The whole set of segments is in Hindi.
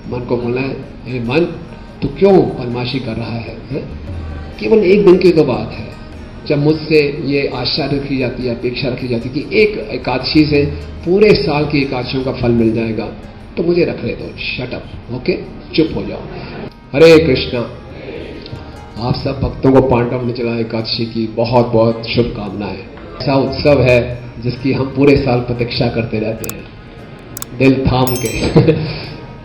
मन को बोलना है, हे मन तू क्यों बदमाशी कर रहा है? केवल एक दिन की तो बात है जब मुझसे ये आशा रखी जाती है, अपेक्षा रखी जाती है कि एक एकादशी से पूरे साल की एकादशियों का फल मिल जाएगा, तो मुझे रखने दो, शट अप, ओके, चुप हो जाओ। हरे कृष्णा। आप सब भक्तों को पांडव निर्जला एकादशी की बहुत बहुत शुभकामनाएं। ऐसा उत्सव है जिसकी हम पूरे साल प्रतीक्षा करते रहते हैं दिल थाम के।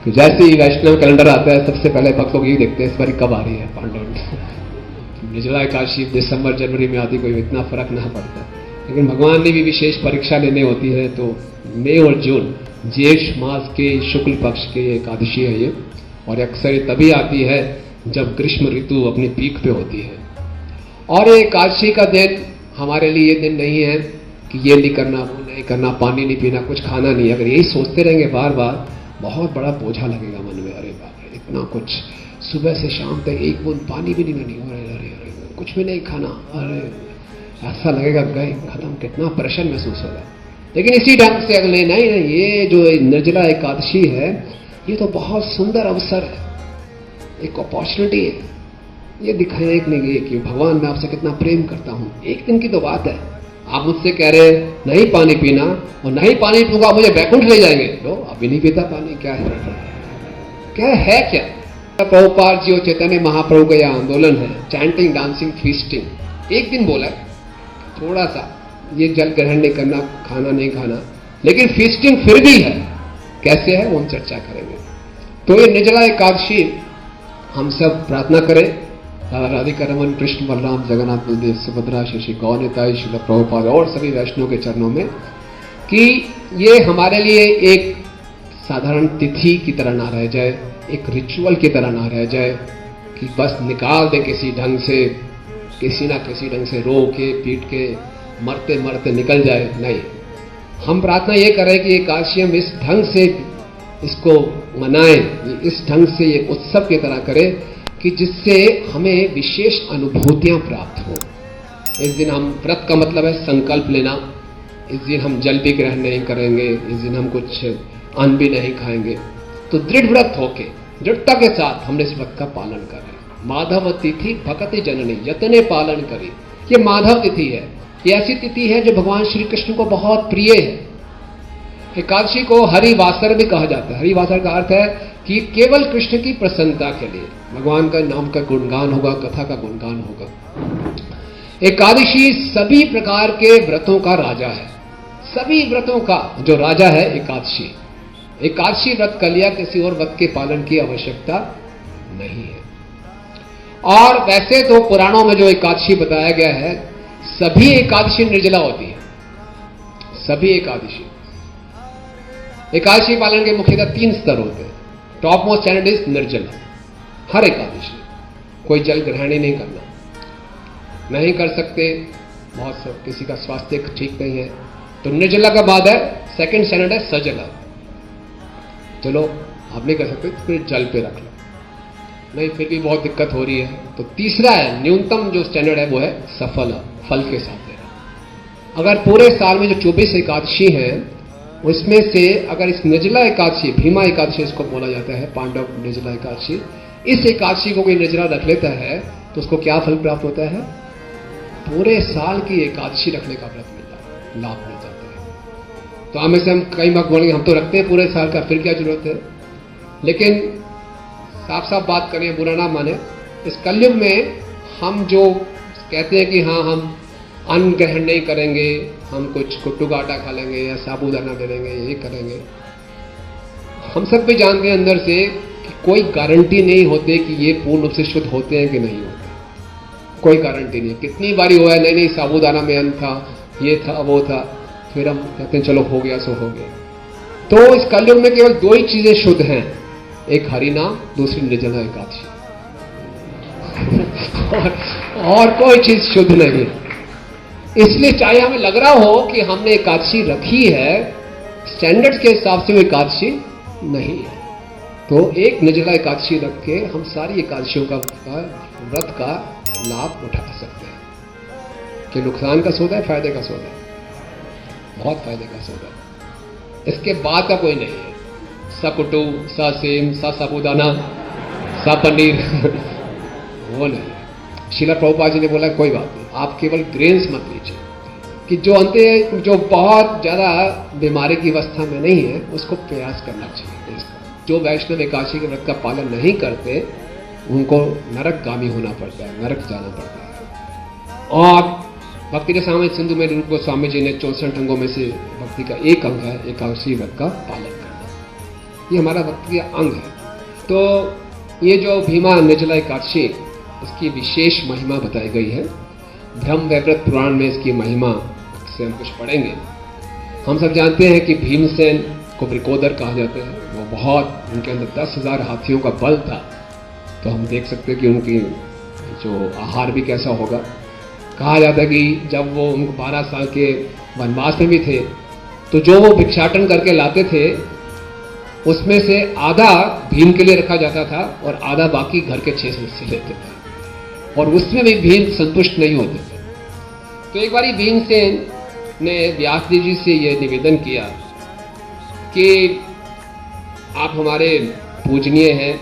तो जैसे ही वैष्णव कैलेंडर आता है सबसे पहले भक्त लोग यही देखते हैं इस बार कब आ रही है पांडव निर्जला एकादशी। दिसंबर जनवरी में आती, कोई इतना फर्क ना पड़ता, लेकिन भगवान ने भी विशेष परीक्षा लेनी होती है, तो मई और जून ज्येष्ठ मास के शुक्ल पक्ष के एकादशी है ये, और अक्सर तभी आती है जब ग्रीष्म ऋतु अपनी पीक पे होती है। और ये एकादशी का दिन हमारे लिए ये दिन नहीं है कि ये नहीं करना, वो नहीं करना, पानी नहीं पीना, कुछ खाना नहीं। अगर यही सोचते रहेंगे बार बार, बहुत बड़ा बोझा लगेगा मन में। अरे बाप रे, इतना कुछ, सुबह से शाम तक एक बूंद पानी भी नहीं हो रहा, अरे कुछ भी नहीं खाना, अरे ऐसा लगेगा गए खत्म, कितना प्रेशर महसूस होगा। लेकिन इसी ढंग से अगले नहीं, ये जो निर्जला एकादशी है ये तो बहुत सुंदर अवसर है, एक अपॉर्चुनिटी है, ये दिखाने के लिए कि भगवान मैं आपसे कितना प्रेम करता हूं। एक दिन की तो बात है, आप मुझसे कह रहे नहीं पानी पीना, और नहीं पानी पीऊंगा मुझे बैकुंठ ले जाएंगे, लो अभी नहीं पीता पानी, क्या है क्या? प्रभुपाद जी और चैतन्य महाप्रभु का यह आंदोलन है, चैंटिंग, डांसिंग, फीस्टिंग। एक दिन बोला थोड़ा सा ये जल ग्रहण नहीं करना, खाना नहीं खाना, लेकिन फीस्टिंग फिर भी है। कैसे है वो हम चर्चा करेंगे। तो ये निर्जला एकादशी हम सब प्रार्थना करें राधिका रमन, कृष्ण बलराम, जगन्नाथ बलदेव, सुभद्रा, शशि गौनिताई, श्रील प्रभुपाद और सभी वैष्णव के चरणों में, कि ये हमारे लिए एक साधारण तिथि की तरह ना रह जाए, एक रिचुअल की तरह ना रह जाए कि बस निकाल दे किसी ढंग से, किसी ना किसी ढंग से रो के पीट के मरते मरते निकल जाए। नहीं, हम प्रार्थना ये करें कि एकादशी हम इस ढंग से इसको मनाएं, इस ढंग से ये उत्सव की तरह करें कि जिससे हमें विशेष अनुभूतियां प्राप्त हो। इस दिन हम, व्रत का मतलब है संकल्प लेना, इस दिन हम जल भी ग्रहण नहीं करेंगे, इस दिन हम कुछ अन्न भी नहीं खाएंगे, तो दृढ़ व्रत होके दृढ़ता के साथ हमने इस व्रत का पालन करें। माधव तिथि भक्ति जननी यतने पालन करी, ये माधव तिथि है, ये ऐसी तिथि है जो भगवान श्री कृष्ण को बहुत प्रिय है। एकादशी को हरिवासर भी कहा जाता है। हरिवासर का अर्थ है कि केवल कृष्ण की प्रसन्नता के लिए भगवान का नाम का गुणगान होगा, कथा का गुणगान होगा। एकादशी सभी प्रकार के व्रतों का राजा है, सभी व्रतों का जो राजा है एकादशी। एकादशी व्रत कर लिया, किसी और व्रत के पालन की आवश्यकता नहीं है। और वैसे तो पुराणों में जो एकादशी बताया गया है, सभी एकादशी निर्जला होती है, सभी एकादशी। एकादशी पालन के मुख्यतः 3 स्तर होते हैं। टॉप मोस्ट स्टैंडर्ड इज निर्जला, हर एकादशी, कोई जल ग्रहण ही नहीं करना, नहीं कर सकते, बहुत सब किसी का स्वास्थ्य ठीक नहीं है, तो निर्जला का बाद है सेकंड स्टैंडर्ड है सजला, चलो आप नहीं कर सकते तो फिर जल पे रख लो, नहीं फिर भी बहुत दिक्कत हो रही है तो तीसरा है, न्यूनतम जो स्टैंडर्ड है वो है सफल, फल के साथ है। अगर पूरे साल में जो 24 एकादशी है उसमें से अगर इस निर्जला एकादशी, भीमा एकादशी इसको बोला जाता है, पांडव निर्जला एकादशी, इस एकादशी को कोई निर्जला रख लेता है तो उसको क्या फल प्राप्त होता है? पूरे साल की एकादशी रखने का व्रत मिलता है, लाभ मिल जाता है। तो हमें से हम कई बार बोलेंगे हम तो रखते हैं पूरे साल का, फिर क्या जरूरत है? लेकिन साफ साफ बात करें, बुरा ना माने, इस कलयुग में हम जो कहते हैं कि हाँ हम अन्न ग्रहण नहीं करेंगे, हम कुछ कुट्टू का आटा खा लेंगे या साबूदाना ले लेंगे, ये करेंगे, हम सब भी जानते हैं अंदर से कि कोई गारंटी नहीं होती कि ये पूर्ण रूप से शुद्ध होते हैं कि नहीं होते, कोई गारंटी नहीं। कितनी बारी हुआ है, नहीं साबूदाना में अन्न था, ये था वो था, फिर हम कहते हैं चलो हो गया सो हो गया। तो इस कलयुग में केवल 2 ही चीजें शुद्ध हैं, एक हरिनाम, दूसरी निर्जला एकादशी और कोई चीज शुद्ध नहीं। इसलिए चाहे हमें लग रहा हो कि हमने एकादशी रखी है, स्टैंडर्ड्स के हिसाब से वो एकादशी नहीं है, तो एक निर्जला एकादशी रख के हम सारी एकादशियों का व्रत का लाभ उठा सकते हैं। कि नुकसान का सौदा है, फायदे का सौदा है, बहुत फायदे का सौदा है, इसके बाद का कोई नहीं है। सकुटू, सा सेम, सा साबूदाना, सा पनीर वो नहीं। श्रील प्रभुपाद जी ने बोला कोई बात नहीं, आप केवल ग्रेन्स मत लीजिए, कि जो बहुत ज्यादा बीमारी की अवस्था में नहीं है उसको प्रयास करना चाहिए। जो वैष्णव एकादशी के व्रत का पालन नहीं करते उनको नरकगामी होना पड़ता है, नरक जाना पड़ता है। और भक्ति के सामने सिंधु में रूप गोस्वामी जी ने 64 अंगों में से भक्ति का एक अंग है एकादशी व्रत का पालन करना। ये हमारा भक्ति का अंग है। तो ये जो भीमा निर्जला एकादशी, इसकी विशेष महिमा बताई गई है। ब्रह्म वैवर्त पुराण में इसकी महिमा से हम कुछ पढ़ेंगे। हम सब जानते हैं कि भीमसेन को वृकोदर कहा जाता है। वो बहुत, उनके अंदर 10,000 हाथियों का बल था। तो हम देख सकते हैं कि उनकी जो आहार भी कैसा होगा। कहा जाता है कि जब वो उनको 12 साल के वनवास में भी थे तो जो वो भिक्षाटन करके लाते थे उसमें से आधा भीम के लिए रखा जाता था और आधा बाकी घर के 6 सदस्य लेते थे, और उसमें भी भीम संतुष्ट नहीं होते थे। तो एक बारी भीमसेन ने व्यास देव जी से यह निवेदन किया कि आप हमारे पूजनीय हैं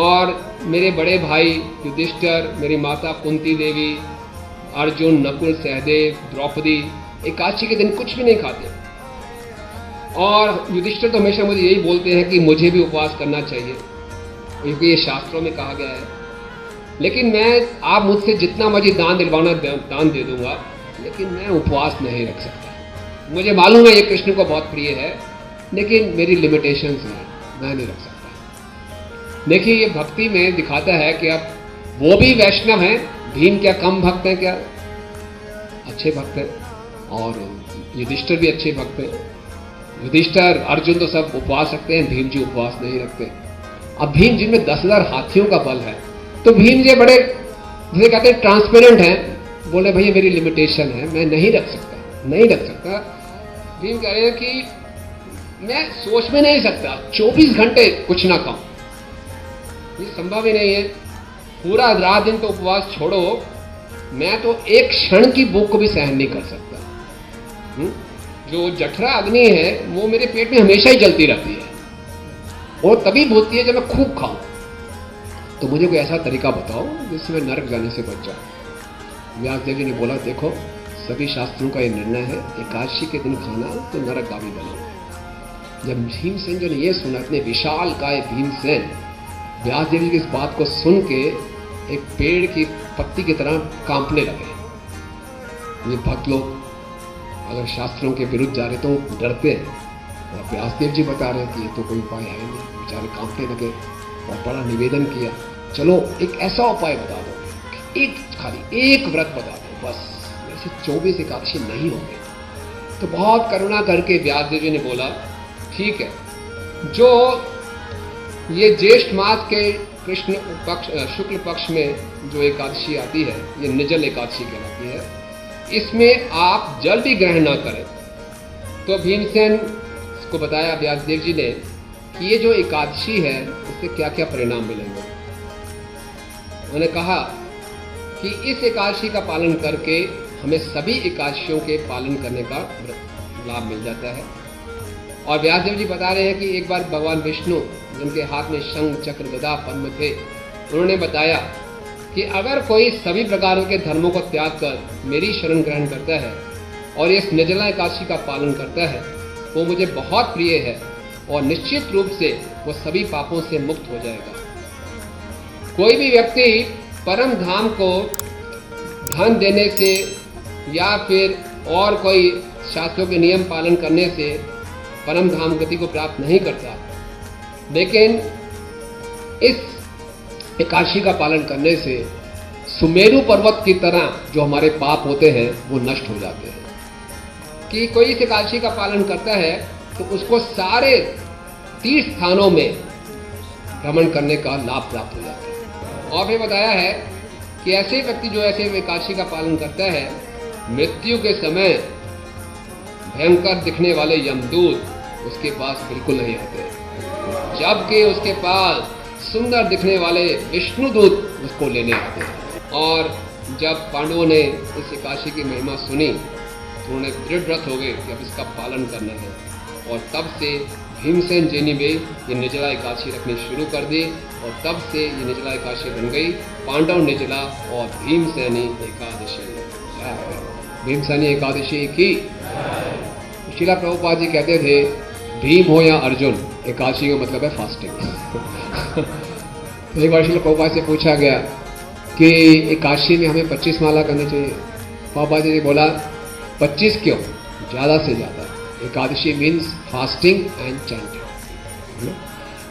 और मेरे बड़े भाई युधिष्ठिर, मेरी माता कुंती देवी, अर्जुन, नकुल, सहदेव, द्रौपदी एकादशी के दिन कुछ भी नहीं खाते, और युधिष्ठिर तो हमेशा मुझे यही बोलते हैं कि मुझे भी उपवास करना चाहिए क्योंकि ये शास्त्रों में कहा गया है। लेकिन आप मुझसे जितना मर्जी दान दिलवाना दान दे दूंगा, लेकिन मैं उपवास नहीं रख सकता। मुझे मालूम है ये कृष्ण को बहुत प्रिय है, लेकिन मेरी लिमिटेशंस हैं, मैं नहीं रख सकता। देखिए ये भक्ति में दिखाता है कि अब वो भी वैष्णव हैं। भीम क्या कम भक्त हैं? क्या अच्छे भक्त हैं। और युधिष्ठिर भी अच्छे भक्त हैं। युधिष्ठिर, अर्जुन तो सब उपवास रखते हैं, भीम जी उपवास नहीं रखते। अब भीम जी में 10,000 हाथियों का बल है, तो भीम जी बड़े जिसे कहते हैं ट्रांसपेरेंट हैं। बोले भैया मेरी लिमिटेशन है, मैं नहीं रख सकता, नहीं रख सकता। भीम कह रहे हैं कि मैं सोच में नहीं सकता 24 घंटे कुछ ना खाऊं, ये संभव ही नहीं है। पूरा रात दिन तो उपवास छोड़ो, मैं तो एक क्षण की भूख को भी सहन नहीं कर सकता। जो जठरा अग्नि है वो मेरे पेट में हमेशा ही जलती रहती है, और तभी भूलती है जब मैं खूब खाऊं। तो मुझे कोई ऐसा तरीका बताओ जिससे मैं नरक जाने से बच जाऊं। व्यासदेव जी ने बोला देखो, सभी शास्त्रों का यह निर्णय है, एकादशी के दिन खाना तो नरकगामी बनाओ। जब भीमसेन जो ने यह सुना, इतने विशाल काय भीमसेन व्यासदेव जी की इस बात को सुन के एक पेड़ की पत्ती की तरह कांपने लगे। ये भक्त लोग अगर शास्त्रों के विरुद्ध जा रहे तो डरते हैं, और व्यासदेव जी बता रहे हैं कि ये तो कोई उपाय है नहीं। बेचारे कांपने लगे और बड़ा निवेदन किया, चलो एक ऐसा उपाय बता दो, खाली एक व्रत बता दो बस, ऐसे 24 एकादशी नहीं होंगे। तो बहुत करुणा करके व्यासदेव जी ने बोला ठीक है, जो ये ज्येष्ठ मास के कृष्ण पक्ष शुक्ल पक्ष में जो एकादशी आती है, ये निर्जल एकादशी कहलाती है, इसमें आप जल भी ग्रहण ना करें। तो भीमसेन को बताया व्यासदेव जी ने कि ये जो एकादशी है इससे क्या क्या परिणाम मिलेंगे। उन्होंने कहा कि इस एकादशी का पालन करके हमें सभी एकादशियों के पालन करने का लाभ मिल जाता है। और व्यासदेव जी बता रहे हैं कि एक बार भगवान विष्णु, जिनके हाथ में शंख, चक्र, गदा, पद्म थे, उन्होंने बताया कि अगर कोई सभी प्रकारों के धर्मों को त्याग कर मेरी शरण ग्रहण करता है और इस निर्जला एकादशी का पालन करता है, वो मुझे बहुत प्रिय है और निश्चित रूप से वो सभी पापों से मुक्त हो जाएगा। कोई भी व्यक्ति परम धाम को धन देने से या फिर और कोई शास्त्रों के नियम पालन करने से परम धाम गति को प्राप्त नहीं करता, लेकिन इस एकादशी का पालन करने से सुमेरु पर्वत की तरह जो हमारे पाप होते हैं वो नष्ट हो जाते हैं। कि कोई इस एकादशी का पालन करता है तो उसको सारे तीर्थ स्थानों में भ्रमण करने का लाभ प्राप्त हो जाता है। और भी बताया है कि ऐसे व्यक्ति जो ऐसे एकादशी का पालन करता है, मृत्यु के समय भयंकर दिखने वाले यमदूत उसके पास बिल्कुल नहीं आते, जबकि उसके पास सुंदर दिखने वाले विष्णुदूत उसको लेने आते हैं। और जब पांडवों ने इस एकादशी की महिमा सुनी तो उन्होंने दृढ़ व्रत हो गए कि अब इसका पालन करना है, और तब से भीमसेन जी ने भी ये निर्जला एकादशी रखनी शुरू कर दी और तब से ये निर्जला एकादशी बन गई पांडव निर्जला और भीमसेनी एकादशी। भीमसेनी एकादशी की श्रीला प्रभुपाद जी कहते थे भीम हो या अर्जुन, एकादशी का मतलब है फास्टिंग। तो एक बार श्रीला प्रभुपाद से पूछा गया कि एकादशी में हमें 25 माला करनी चाहिए। प्रभुपाद जी ने बोला 25 क्यों, ज़्यादा से ज़्यादा। Ekadashi means fasting and chanting.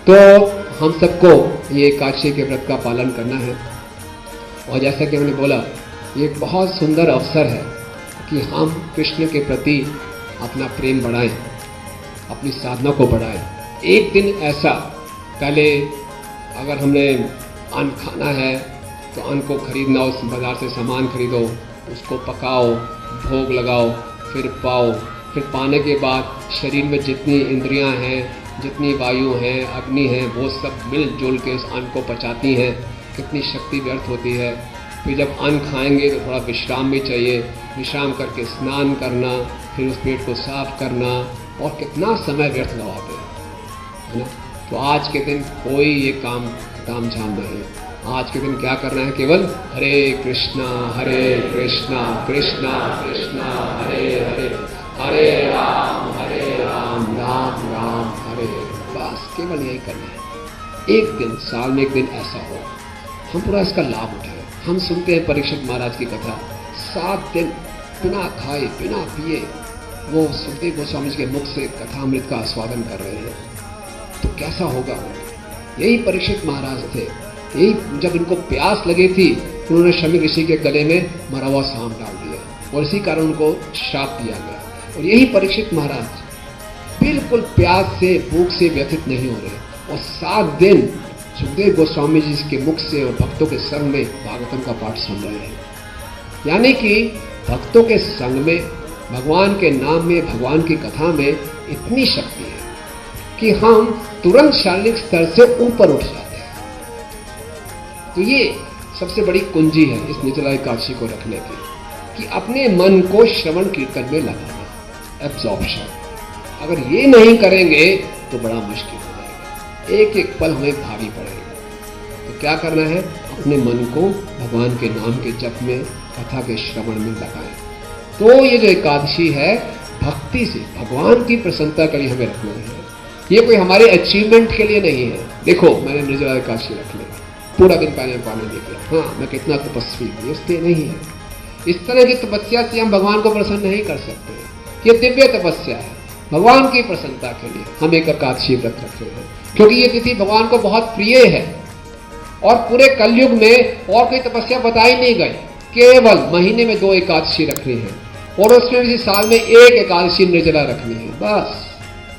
तो हम सबको ये एकादशी के व्रत का पालन करना है और जैसा कि मैंने बोला ये बहुत सुंदर अवसर है कि हम कृष्ण के प्रति अपना प्रेम बढ़ाएं, अपनी साधना को बढ़ाएं। एक दिन ऐसा, पहले अगर हमने अन्न खाना है तो अन्न को खरीदना, उस बाज़ार से सामान खरीदो, उसको पकाओ, भोग लगाओ, फिर पाओ, फिर पाने के बाद शरीर में जितनी इंद्रियां हैं, जितनी वायु हैं, अग्नि हैं, वो सब मिलजुल के उस अन्न को पचाती हैं। कितनी शक्ति व्यर्थ होती है। फिर जब अन्न खाएंगे तो थोड़ा विश्राम भी चाहिए, विश्राम करके स्नान करना, फिर उस पेट को साफ करना, और कितना समय व्यर्थ लगाते हैं, है ना। तो आज के दिन कोई ये काम तामझाम नहीं। आज के दिन क्या करना है, केवल हरे कृष्णा कृष्णा कृष्णा हरे हरे, हरे राम राम राम हरे। बस केवल यही करना है। एक दिन, साल में एक दिन ऐसा हो, हम पूरा इसका लाभ उठाएं। हम सुनते हैं परीक्षित महाराज की कथा, 7 दिन बिना खाए बिना पिए वो सुखदेव गोस्वामी जी के मुख से कथामृत का आस्वादन कर रहे हैं। तो कैसा होगा। यही परीक्षित महाराज थे, यही जब इनको प्यास लगी थी उन्होंने शमी ऋषि के गले में मरा हुआ सांप डाल दिया और इसी कारण उनको श्राप दिया गया। और यही परीक्षित महाराज बिल्कुल प्यास से, भूख से व्यथित नहीं हो रहे और 7 दिन सुखदेव गोस्वामी जी के मुख से और भक्तों के संग में भागवतम का पाठ सुन रहे हैं। यानी कि भक्तों के संग में, भगवान के नाम में, भगवान की कथा में इतनी शक्ति है कि हम तुरंत शारीरिक स्तर से ऊपर उठ जाते हैं। तो ये सबसे बड़ी कुंजी है इस निर्जला एकादशी को रखने की, कि अपने मन को श्रवण कीर्तन में लगाना, एब्जॉर्प्शन। अगर ये नहीं करेंगे तो बड़ा मुश्किल हो जाएगा, एक एक पल हमें भारी पड़ेगा। तो क्या करना है, अपने मन को भगवान के नाम के जप में, कथा के श्रवण में लगाएं। तो ये जो एकादशी है भक्ति से, भगवान की प्रसन्नता के लिए हमें रखना है। ये कोई हमारे अचीवमेंट के लिए नहीं है। देखो मैंने निर्जला एकादशी रख ली, पूरा दिन पहले पानी नहीं पिया, हाँ मैं कितना तपस्वी हूँ, इसलिए नहीं है। इस तरह की तपस्या से हम भगवान को प्रसन्न नहीं कर सकते। ये दिव्य तपस्या है, भगवान की प्रसन्नता के लिए हम एक एकादशी व्रत रखते हैं, क्योंकि ये तिथि भगवान को बहुत प्रिय है। और पूरे कलयुग में और कोई तपस्या बताई नहीं गई, केवल महीने में 2 एकादशी रखनी है और उसमें भी साल में 1 एकादशी निर्जला रखनी है। बस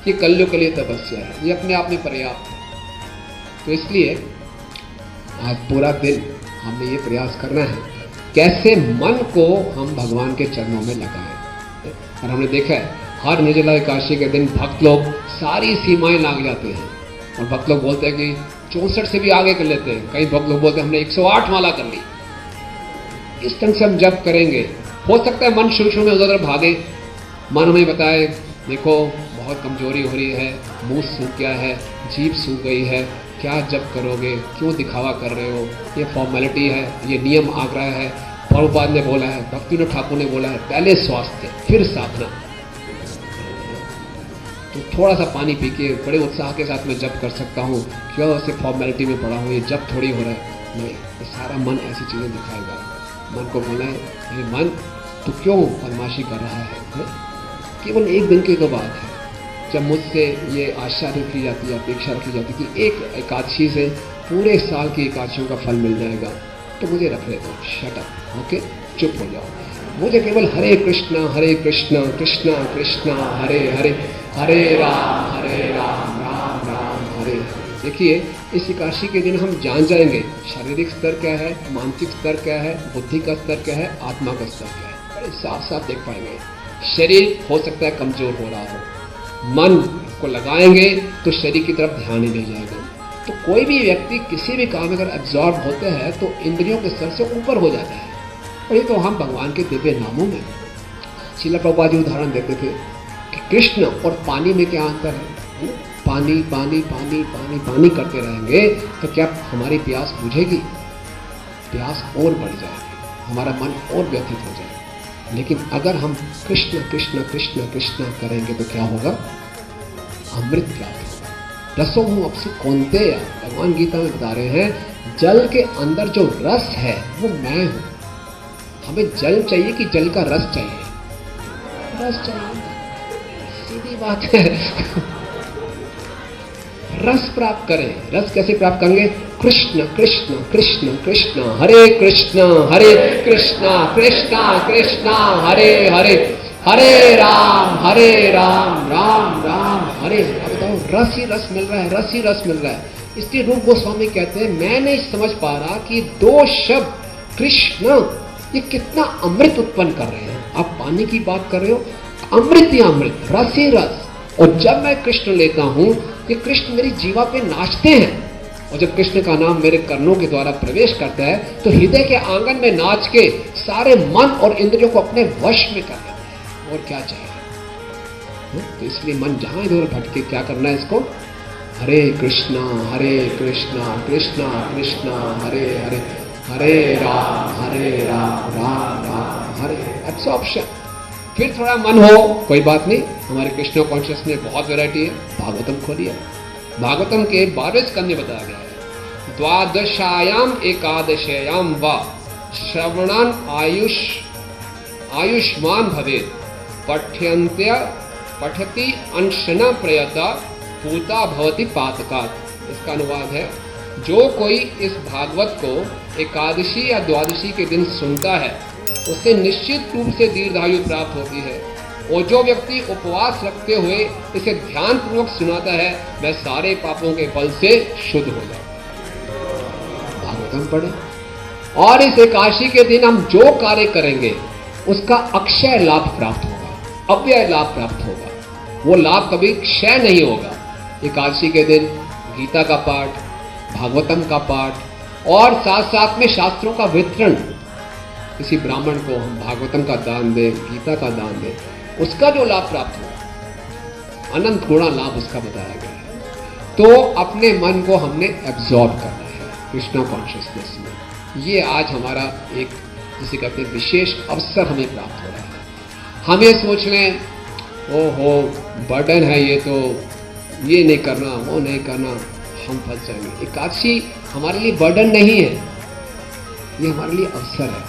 ये कलयुग के लिए तपस्या है, ये अपने आप में पर्याप्त है। तो इसलिए आज पूरा दिन हमें ये प्रयास करना है कैसे मन को हम भगवान के चरणों में लगाएं। और हमने देखा है हर निर्जला एकादशी के दिन भक्त लोग सारी सीमाएं लांघ जाते हैं और भक्त लोग बोलते हैं कि 64 से भी आगे कर लेते हैं। कई भक्त लोग बोलते हैं हमने 108 माला कर ली। इस ढंग से हम जप करेंगे, हो सकता है मन शुरू में उधर भागे, मन हमें बताए देखो बहुत कमजोरी हो रही है, मुंह सूख गया है, जीभ सूख गई है, क्या जप करोगे, क्यों दिखावा कर रहे हो, ये फॉर्मेलिटी है, ये नियम आग्रह है। प्रभुपाद ने बोला है, भक्तिविनोद ठाकुर ने बोला है, पहले स्वास्थ्य फिर साधना। तो थोड़ा सा पानी पी के बड़े उत्साह के साथ मैं जप कर सकता हूँ, क्यों ऐसे फॉर्मेलिटी में पड़ा हूँ, ये जप थोड़ी हो रहा है। नहीं, ये सारा मन ऐसी चीज़ें दिखाएगा। मन को बोला है ये मन तो क्यों बदमाशी कर रहा है? केवल एक दिन की तो बात है जब मुझसे ये आशा रखी जाती है, अपेक्षा रखी जाती है कि एक एकादशी से पूरे साल की एकादशियों का फल मिल जाएगा, तो मुझे रख ले दो, शट अप, ओके, चुप हो जाओ। मुझे केवल हरे कृष्णा कृष्णा कृष्णा हरे हरे, हरे राम राम राम हरे। देखिए इस एकादशी के दिन हम जान जाएंगे शारीरिक स्तर क्या है, मानसिक स्तर क्या है, बुद्धि का स्तर क्या है, आत्मा का स्तर क्या है, बड़े साफ साफ देख पाएंगे। शरीर हो सकता है कमजोर हो रहा हो, मन को लगाएंगे तो शरीर की तरफ ध्यान ही नहीं जाएगा। तो कोई भी व्यक्ति किसी भी काम में अगर एब्जॉर्ब होते हैं तो इंद्रियों के स्तर से ऊपर हो जाता है। और ये तो हम भगवान के दिव्य नामों में, श्रील प्रभुपाद जी उदाहरण देते थे कि कृष्ण और पानी में क्या अंतर है। पानी पानी पानी पानी पानी करते रहेंगे तो क्या हमारी प्यास बुझेगी? प्यास और बढ़ जाएगी, हमारा मन और व्यथित हो जाएगा। लेकिन अगर हम कृष्ण कृष्ण कृष्ण कृष्ण करेंगे तो क्या होगा? अमृत प्राप्त होगा। रसों हूं अपसु कौन्तेय, भगवान गीता में बता रहे हैं जल के अंदर जो रस है वो मैं हूं। हमें जल चाहिए कि जल का रस चाहिए? रस चाहिए, सीधी बात है। रस प्राप्त करें। रस कैसे प्राप्त करेंगे? कृष्ण कृष्ण कृष्ण कृष्ण हरे कृष्ण कृष्ण कृष्ण हरे हरे, हरे राम राम राम हरे। बताओ, रस ही रस मिल रहा है, रस ही रस मिल रहा है। इसलिए रूप गोस्वामी कहते हैं मैं नहीं समझ पा रहा कि दो शब्द कृष्ण ये कितना अमृत उत्पन्न कर रहे हैं। आप पानी की बात कर रहे हो, अमृत ही अमृत, रस ही रस। और जब मैं कृष्ण लेता हूं, ये कृष्ण मेरी जीवा पे नाचते हैं। और जब कृष्ण का नाम मेरे कर्णों के द्वारा प्रवेश करता है तो हृदय के आंगन में नाच के सारे मन और इंद्रियों को अपने वश में कर लेते हैं। और क्या चाहिए? तो इसलिए मन जहां इधर भटके, क्या करना है इसको? हरे कृष्णा कृष्ण कृष्ण हरे हरे, हरे राम राम हरे। एब्सॉर्प्शन। फिर थोड़ा मन हो, कोई बात नहीं, हमारे कृष्ण कॉन्शियस में बहुत वैरायटी है। भागवतम खोलिए, भागवतम के 12वें स्कंद में बताया गया है द्वादशायाम एकादशायाम व श्रवणान आयुष्मान भवेत् पठ्यन्त्य पठति अंशना प्रयता पूता भवति पातकात्। इसका अनुवाद है जो कोई इस भागवत को एकादशी या द्वादशी के दिन सुनता है उससे निश्चित रूप से दीर्घायु प्राप्त होती है। और जो व्यक्ति उपवास रखते हुए इसे ध्यान पूर्वक सुनाता है वह सारे पापों के फल से शुद्ध हो जाता है। भागवतम पढ़े और इस एकादशी के दिन हम जो कार्य करेंगे उसका अक्षय लाभ प्राप्त होगा, अव्यय लाभ प्राप्त होगा। वो लाभ कभी क्षय नहीं होगा। एकादशी के दिन गीता का पाठ, भागवतम का पाठ और साथ साथ में शास्त्रों का वितरण। किसी ब्राह्मण को हम भागवतम का दान दें, गीता का दान दें, उसका जो लाभ प्राप्त होगा अनंत गुणा लाभ उसका बताया गया है। तो अपने मन को हमने एब्जॉर्ब करना है कृष्णा कॉन्शियसनेस में। ये आज हमारा एक जिसे कहते हैं विशेष अवसर हमें प्राप्त हो रहा है। हम ये सोच लें ओहो बर्डन है ये, तो ये नहीं करना वो नहीं करना, हम फंस जाएंगे। एकादशी हमारे लिए बर्डन नहीं है, ये हमारे लिए अवसर है।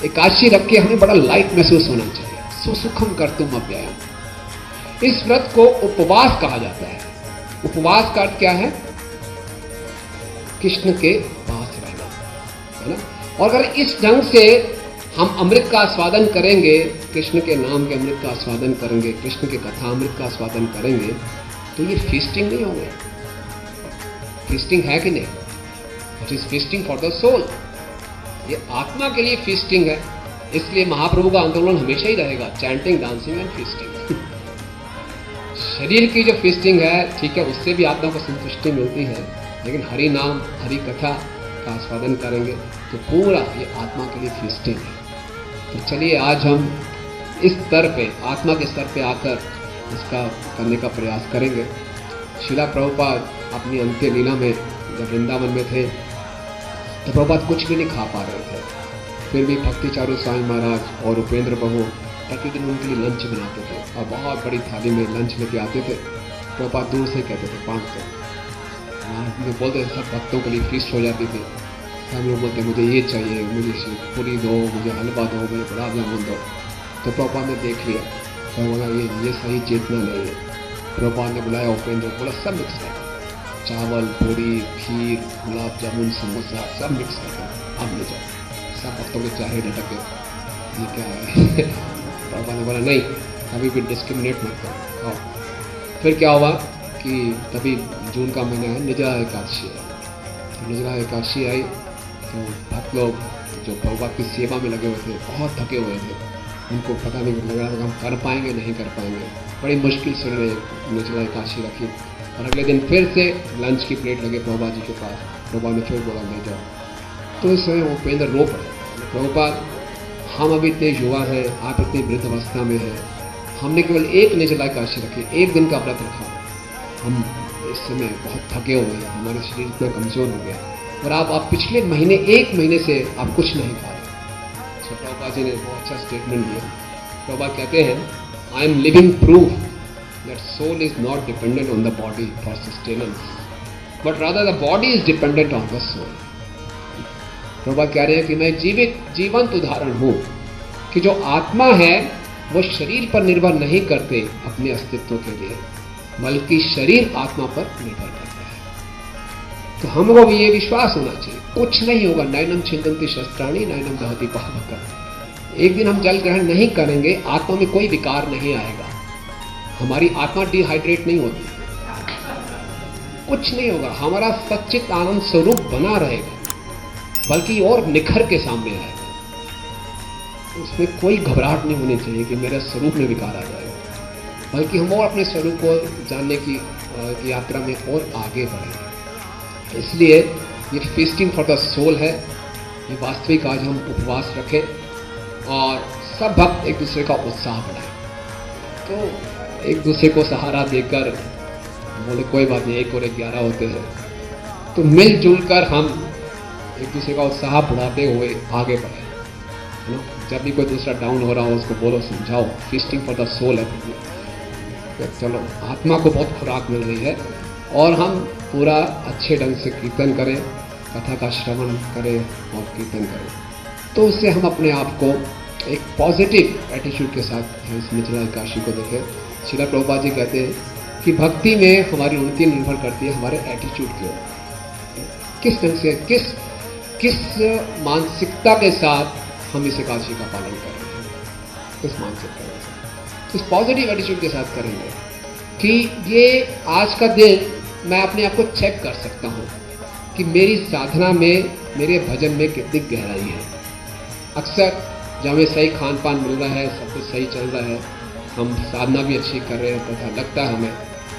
एकादशी रख के हमें बड़ा लाइट महसूस होना चाहिए। सुसुखम कर्तुम अव्ययम। इस व्रत को उपवास कहा जाता है। उपवास का अर्थ क्या है? कृष्ण के पास रहना, है ना। और अगर इस ढंग से हम अमृत का आस्वादन करेंगे, कृष्ण के नाम के अमृत का आस्वादन करेंगे, कृष्ण के कथा अमृत का आस्वादन करेंगे, तो ये फीस्टिंग नहीं होंगे। फीस्टिंग है कि नहीं? It is feasting for the soul. ये आत्मा के लिए फीस्टिंग है। इसलिए महाप्रभु का आंदोलन हमेशा ही रहेगा, चैंटिंग, डांसिंग एंड फीस्टिंग। शरीर की जो फीस्टिंग है ठीक है, उससे भी आत्मा को संतुष्टि मिलती है, लेकिन हरि नाम हरि कथा का आस्वादन करेंगे तो पूरा ये आत्मा के लिए फीस्टिंग है। तो चलिए आज हम इस स्तर पे, आत्मा के स्तर पे आकर इसका करने का प्रयास करेंगे। शिला प्रभुपाद अपनी अंत्य लीला में जब वृंदावन में थे तो प्रभुपाद कुछ भी नहीं खा पा रहे थे, फिर भी भक्ति चारू स्वामी महाराज और उपेंद्र बहू प्रतिदिन उनके लिए लंच बनाते थे और बहुत बड़ी थाली में लंच लेके आते थे। प्रभुपाद दूर से कहते थे 500 बोलते सब भक्तों के लिए फीस्ट हो जाती थी। सब लोग बोलते मुझे ये चाहिए, मुझे पूरी दो, मुझे हलवा दो, मुझे गुलाब जामुन दो। तो प्रभुपाद ने देख लिया, तो बोला ये सही चेतना नहीं है। प्रभुपाद ने बुलाया उपेंद्र, बोला सब मिक्स कर, चावल, पूरी, खीर, गुलाब जामुन, समोसा सब मिक्स कर, अब ले जाओ। सब भक्तों के चाहे लटक गए, ये क्या है? प्रभुपाद ने बोला नहीं, कभी भी डिस्क्रिमिनेट मत करो, आओ। फिर क्या हुआ कि तभी जून का महीना है, निर्जला एकादशी है। तो निर्जला एकादशी आई तो भक्त लोग जो प्रभुपाद की सेवा में लगे हुए थे बहुत थके हुए थे, उनको पता नहीं लग रहा था हम कर पाएंगे नहीं कर पाएंगे। बड़ी मुश्किल से उन्होंने निर्जला एकादशी रखी और अगले दिन फिर से लंच की प्लेट लगे प्रभुपाद जी के पास। प्रभुपाद ने फिर बोला ले जाओ। तो इस समय उपेंद्र रो पड़े, प्रभुपाद हम अभी इतने युवा हैं, आप इतनी वृद्ध अवस्था में हैं, हमने केवल एक निर्जला एकादशी रखी, एक दिन का व्रत रखा, हम इस समय बहुत थके हुए हैं, हमारे शरीर इतना कमजोर हो गया और आप पिछले महीने 1 महीने से आप कुछ नहीं खा रहे। तो प्रभुपाद जी ने बहुत अच्छा स्टेटमेंट दिया। प्रभुपाद कहते हैं, I am living proof that soul is not dependent on the body for sustenance but rather the body is dependent on the soul. Prabhupada कह रहे हैं कि मैं जीवंत उदाहरण हूं कि जो आत्मा है वो शरीर पर निर्भर नहीं करते अपने अस्तित्व के लिए, बल्कि शरीर आत्मा पर निर्भर करता है। तो हमको भी ये विश्वास होना चाहिए, कुछ नहीं होगा। नैनम छिन्दन्ति शस्त्राणि नैनम दहति पावकः। एक दिन हम जल ग्रहण नहीं करेंगे, आत्मा में कोई विकार नहीं आएगा, हमारी आत्मा डिहाइड्रेट नहीं होती, कुछ नहीं होगा, हमारा सच्चित आनंद स्वरूप बना रहेगा, बल्कि और निखर के सामने आएगा। उसमें कोई घबराहट नहीं होनी चाहिए कि मेरे स्वरूप में विकार आ जाएगा, बल्कि हम और अपने स्वरूप को जानने की यात्रा में और आगे बढ़ेंगे। इसलिए ये फीस्टिंग फॉर द सोल है, ये वास्तविक आज हम उपवास रखें और सब भक्त एक दूसरे का उत्साह बढ़ाएं। तो एक दूसरे को सहारा देकर बोले कोई बात नहीं, 1 और 11 होते हैं, तो मिलजुल कर हम एक दूसरे का उत्साह बढ़ाते हुए आगे बढ़े। जब भी कोई दूसरा डाउन हो रहा हो उसको बोलो, समझाओ, फीस्टिंग फॉर द सोल है। तो चलो, आत्मा को बहुत खुराक मिल रही है और हम पूरा अच्छे ढंग से कीर्तन करें, कथा का श्रवण करें और कीर्तन करें, तो उससे हम अपने आप को एक पॉजिटिव एटीट्यूड के साथ इस मिथिला एकादशी को देखें। श्रील प्रभुपाद जी कहते हैं कि भक्ति में हमारी उन्नति निर्भर करती है हमारे एटीट्यूड की ओर, किस ढंग से, किस मानसिकता के साथ हम इस एकादशी का पालन कर रहे हैं, किस मानसिकता के साथ, इस पॉजिटिव एटीट्यूड के साथ करेंगे कि ये आज का दिन मैं अपने आप को चेक कर सकता हूँ कि मेरी साधना में, मेरे भजन में कितनी गहराई है। अक्सर जब हमें सही खान पान मिल रहा है, सब कुछ सही चल रहा है, हम साधना भी अच्छी कर रहे हैं, तथा लगता है हमें,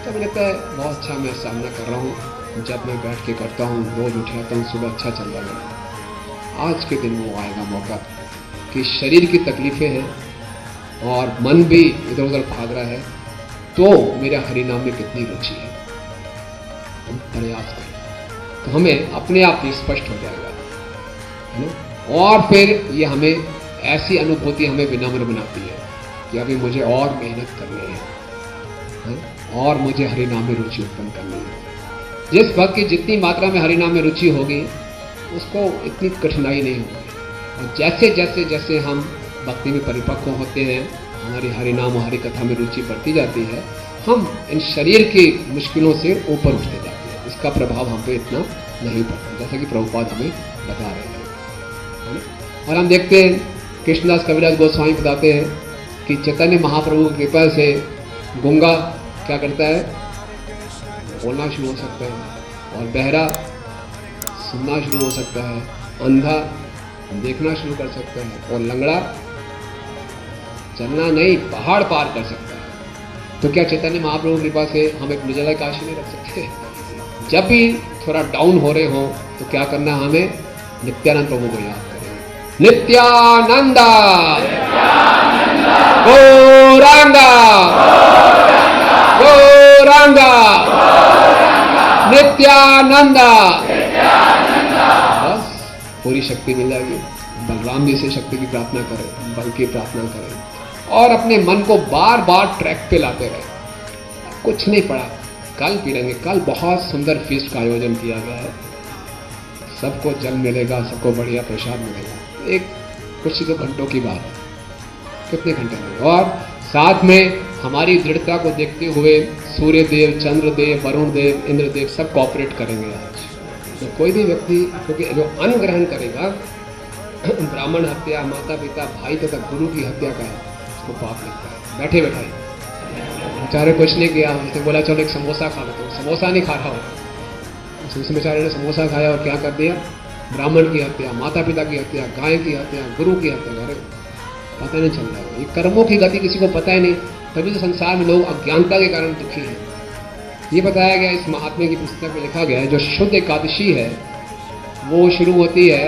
तब लगता है बहुत अच्छा मैं साधना कर रहा हूँ, जब मैं बैठ के करता हूँ, रोज उठ जाता हूँ, सुबह अच्छा चल रहा है। आज के दिन वो आएगा मौका कि शरीर की तकलीफें हैं और मन भी इधर उधर भाग रहा है, तो मेरे हरिनाम में कितनी रुचि है, हम प्रयास करें तो हमें अपने आप ही स्पष्ट हो जाएगा, है ना। और फिर ये हमें ऐसी अनुभूति हमें विनम्र बनाती है कि अभी मुझे और मेहनत करनी है और मुझे हरिनाम में रुचि उत्पन्न करनी है। जिस भक्त की जितनी मात्रा में हरिनाम में रुचि होगी उसको इतनी कठिनाई नहीं होगी। और जैसे जैसे जैसे हम भक्ति में परिपक्व होते हैं, हमारी हरिनाम और हरि कथा में रुचि बढ़ती जाती है, हम इन शरीर की मुश्किलों से ऊपर उठते जाते हैं। इसका प्रभाव हम पे इतना नहीं पड़ता, जैसा कि प्रभुपाद हमें बता रहे हैं। और हम देखते हैं कृष्णदास कविराज गोस्वामी बताते हैं कि चैतन्य महाप्रभु की कृपा से गूंगा क्या करता है, बोलना शुरू हो सकता है, और बहरा सुनना शुरू हो सकता है, अंधा देखना शुरू कर सकता है, और लंगड़ा चलना नहीं पहाड़ पार कर सकता है। तो क्या चैतन्य महाप्रभु की कृपा से हम एक निर्जला काशी नहीं रख सकते? जब भी थोड़ा डाउन हो रहे हो तो क्या करना, हमें नित्यानंद प्रभु को याद करें। नित्यानंदा गौरांगा गौरांगा नित्यानंदा, बस पूरी शक्ति मिल जाएगी। बलराम जी से शक्ति की प्रार्थना करें, बल की प्रार्थना करें और अपने मन को बार बार ट्रैक पे लाते रहे। कुछ नहीं पड़ा, कल पीड़ेंगे। कल बहुत सुंदर फीस्ट का आयोजन किया गया है, सबको जल मिलेगा, सबको बढ़िया प्रसाद मिलेगा। एक कुछ ही तो घंटों की बात है, कितने घंटे लगे। और साथ में हमारी दृढ़ता को देखते हुए सूर्यदेव, चंद्रदेव, वरुण देव, इंद्रदेव सब कॉपरेट करेंगे आज। तो कोई भी व्यक्ति, क्योंकि जो अन्न ग्रहण करेगा, ब्राह्मण हत्या, माता पिता, भाई तथा गुरु की हत्या का उसको पाप लगता है। बैठे बैठाए बेचारे कुछ नहीं किया, उसने बोला चलो एक समोसा खा लेते हो, समोसा नहीं खा रहा हो। उस बेचारे ने समोसा खाया और क्या कर दिया, ब्राह्मण की हत्या, माता पिता की हत्या, गाय की हत्या, गुरु की हत्या। अरे पता नहीं चल रहा है, ये कर्मों की गति किसी को पता ही नहीं। तभी तो संसार में लोग अज्ञानता के कारण दुखी हैं। ये बताया गया इस महात्मा की पुस्तक में, लिखा गया है जो शुद्ध एकादशी है वो शुरू होती है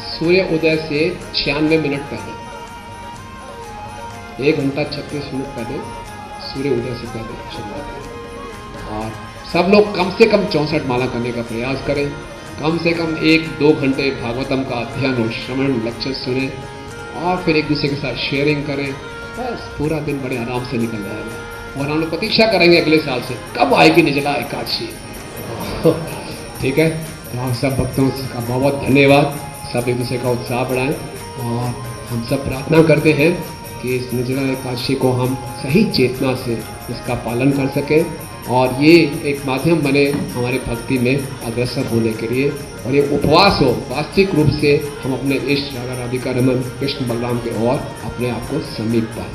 सूर्य उदय से 96 मिनट पहले, 1 घंटा 36 मिनट पहले सूर्य उदय से पहले शुरुआत है। और सब लोग कम से कम 64 माला करने का प्रयास करें, कम से कम 1-2 घंटे भागवतम का अध्ययन और श्रवण लेक्चर सुने और फिर एक दूसरे के साथ शेयरिंग करें। बस पूरा दिन बड़े आराम से निकल जाएगा और हम लोग प्रतीक्षा करेंगे अगले साल से कब आएगी निर्जला एकादशी। ठीक है, तो हम सब भक्तों का बहुत बहुत धन्यवाद। सब एक दूसरे का उत्साह बढ़ाएं और हम सब प्रार्थना करते हैं कि इस निर्जला एकादशी को हम सही चेतना से इसका पालन कर सकें और ये एक माध्यम बने हमारे भक्ति में अग्रसर होने के लिए, और ये उपवास हो वास्तविक रूप से हम अपने इष्ट राधा राधिका रमन कृष्ण बलराम के ओर अपने आप को समीप पाएं।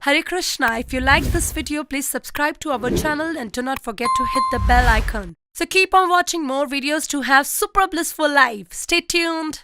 Hare Krishna. If you like this video, please subscribe to our channel and do not forget to hit the bell icon. So keep on watching more videos to have super blissful life. Stay tuned.